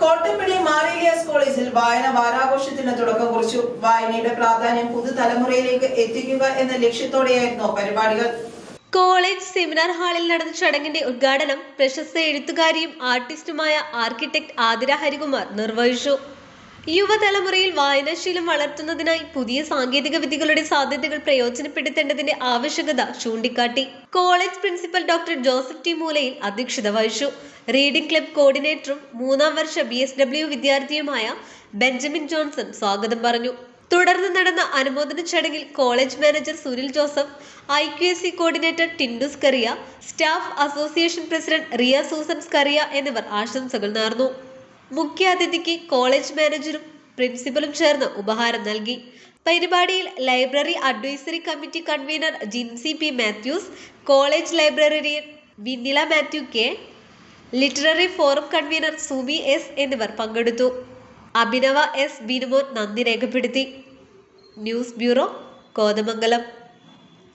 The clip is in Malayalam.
കോട്ടപ്പടി മാറിലിയാസ് കോളേജിൽ വായന വാരാഘോഷത്തിന് തുടക്കം കുറിച്ചു. വായനയുടെ പ്രാധാന്യം പുതുതലമുറയിലേക്ക് എത്തിക്കുക എന്ന ലക്ഷ്യത്തോടെയായിരുന്നു പരിപാടികൾ. കോളേജ് സെമിനാർ ഹാളിൽ നടന്ന ചടങ്ങിന്റെ ഉദ്ഘാടനം പ്രശസ്ത എഴുത്തുകാരിയും ആർട്ടിസ്റ്റുമായ ആർക്കിടെക്ട് ആതിര ഹരികുമാർ നിർവഹിച്ചു. യുവതലമുറയിൽ വായനാശീലം വളർത്തുന്നതിനായി പുതിയ സാങ്കേതിക വിദ്യകളുടെ സാധ്യതകൾ പ്രയോജനപ്പെടുത്തേണ്ടതിന്റെ ആവശ്യകത ചൂണ്ടിക്കാട്ടി. College principal doctor Joseph T Moolayil അധ്യക്ഷത വഹിച്ചു. റീഡിംഗ് ക്ലബ് കോർഡിനേറ്ററും 3ാം വർഷ BSW വിദ്യാർത്ഥിയുമായ ബെഞ്ചമിൻ ജോൺസൺ സ്വാഗതം പറഞ്ഞു. തുടർന്ന് നടന്ന അനുമോദന ചടങ്ങിൽ college manager Sunil Joseph, IQAC coordinator Tindu Scaria, staff association president Riya Susan Scaria എന്നിവർ ആശംസകൾ നേർന്നു. മുഖ്യാതിഥിക്ക് കോളേജ് മാനേജറും പ്രിൻസിപ്പലും ചേർന്ന് ഉപഹാരം നൽകി. പരിപാടിയിൽ library advisory committee convener Jincy P. Mathews, college librarian Vinila Mathew K, literary forum convener Sumi S എന്നിവർ പങ്കെടുത്തു. അഭിനവ S. ബിനുമോൻ നന്ദി രേഖപ്പെടുത്തി. News bureau, Kothamangalam.